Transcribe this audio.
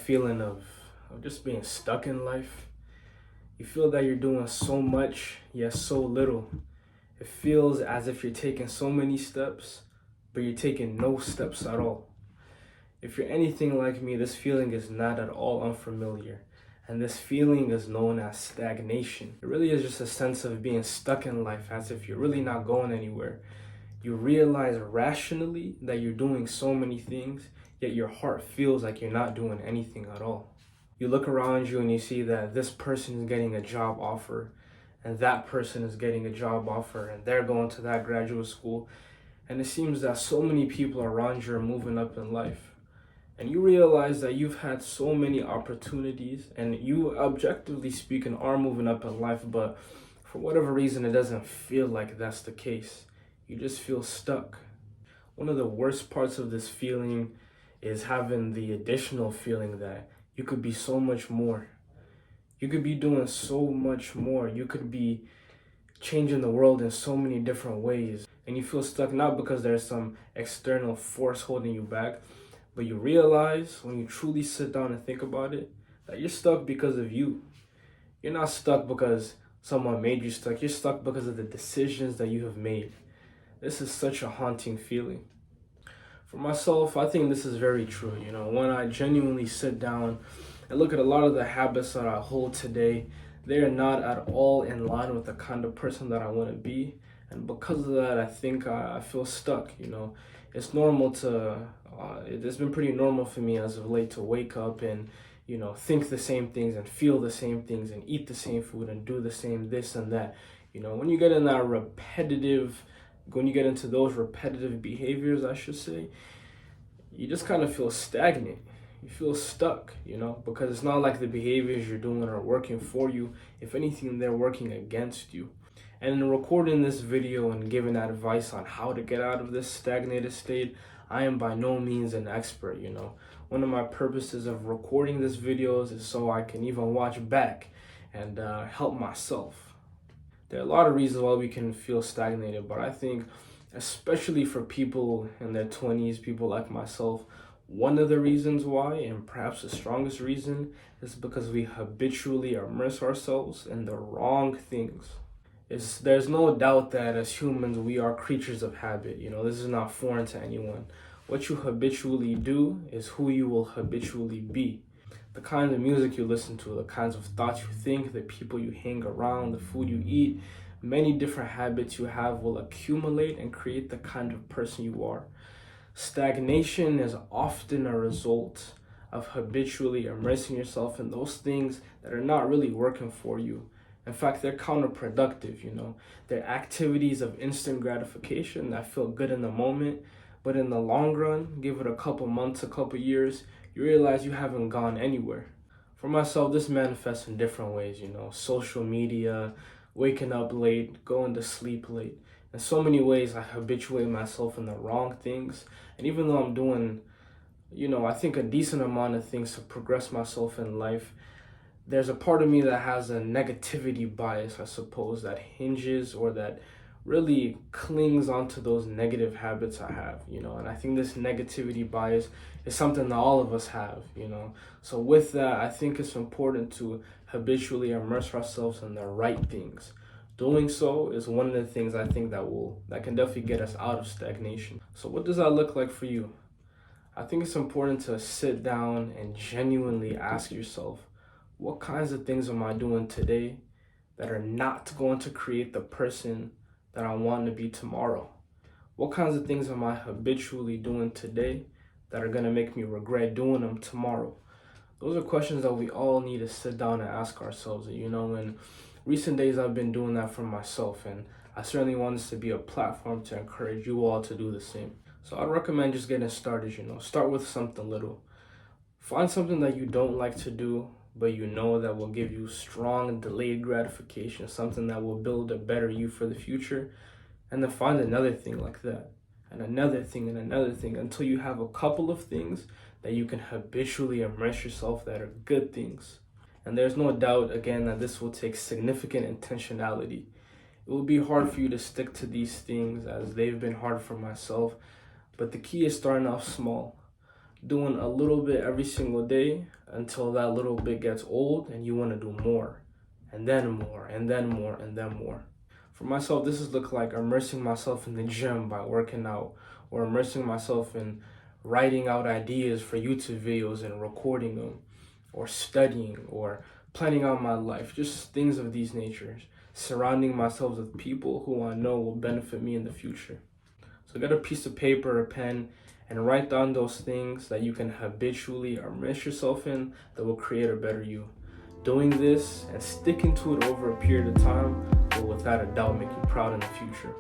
feeling of just being stuck in life? You feel that you're doing so much, yet so little. It feels as if you're taking so many steps, but you're taking no steps at all. If you're anything like me, this feeling is not at all unfamiliar. And this feeling is known as stagnation. It really is just a sense of being stuck in life, as if you're really not going anywhere. You realize rationally that you're doing so many things, yet your heart feels like you're not doing anything at all. You look around you and you see that this person is getting a job offer, and that person is getting a job offer, and they're going to that graduate school. And it seems that so many people around you are moving up in life. And you realize that you've had so many opportunities, and you, objectively speaking, are moving up in life, but for whatever reason, it doesn't feel like that's the case. You just feel stuck. One of the worst parts of this feeling is having the additional feeling that you could be so much more. You could be doing so much more. You could be changing the world in so many different ways. And you feel stuck not because there's some external force holding you back, but you realize when you truly sit down and think about it, that you're stuck because of you. You're not stuck because someone made you stuck. You're stuck because of the decisions that you have made. This is such a haunting feeling. For myself, I think this is very true. When I genuinely sit down and look at a lot of the habits that I hold today, they are not at all in line with the kind of person that I want to be. And because of that, I think I feel stuck. It's normal it's been pretty normal for me as of late to wake up and, think the same things and feel the same things and eat the same food and do the same this and that. When you get into those repetitive behaviors, I should say, you just kind of feel stagnant. You feel stuck, because it's not like the behaviors you're doing are working for you. If anything, they're working against you. And in recording this video and giving advice on how to get out of this stagnated state, I am by no means an expert. One of my purposes of recording this videos is so I can even watch back and help myself. There are a lot of reasons why we can feel stagnated, but I think especially for people in their 20s, people like myself, one of the reasons why, and perhaps the strongest reason, is because we habitually immerse ourselves in the wrong things. There's no doubt that as humans, we are creatures of habit. This is not foreign to anyone. What you habitually do is who you will habitually be. The kind of music you listen to, the kinds of thoughts you think, the people you hang around, the food you eat, many different habits you have will accumulate and create the kind of person you are. Stagnation is often a result of habitually immersing yourself in those things that are not really working for you. In fact, they're counterproductive. They're activities of instant gratification that feel good in the moment, but in the long run, give it a couple months, a couple years, you realize you haven't gone anywhere. For myself, this manifests in different ways, social media, waking up late, going to sleep late. In so many ways, I habituate myself in the wrong things. And even though I'm doing, I think a decent amount of things to progress myself in life, there's a part of me that has a negativity bias, I suppose, that hinges or that really clings onto those negative habits I have, and I think this negativity bias is something that all of us have, So with that, I think it's important to habitually immerse ourselves in the right things. Doing so is one of the things I think that can definitely get us out of stagnation. So what does that look like for you? I think it's important to sit down and genuinely ask yourself, what kinds of things am I doing today that are not going to create the person that I want to be tomorrow? What kinds of things am I habitually doing today that are going to make me regret doing them tomorrow? Those are questions that we all need to sit down and ask ourselves. In recent days, I've been doing that for myself, and I certainly want this to be a platform to encourage you all to do the same. So I'd recommend just getting started, start with something little. Find something that you don't like to do, but that will give you strong delayed gratification, something that will build a better you for the future. And then find another thing like that, and another thing, and another thing, until you have a couple of things that you can habitually immerse yourself that are good things. And there's no doubt, again, that this will take significant intentionality. It will be hard for you to stick to these things, as they've been hard for myself, but the key is starting off small. doing a little bit every single day until that little bit gets old and you want to do more, and then more, and then more, and then more. For myself, this has looked like immersing myself in the gym by working out, or immersing myself in writing out ideas for YouTube videos and recording them, or studying, or planning out my life, just things of these natures. Surrounding myself with people who I know will benefit me in the future. So get a piece of paper, a pen, and write down those things that you can habitually immerse yourself in that will create a better you. Doing this and sticking to it over a period of time will without a doubt make you proud in the future.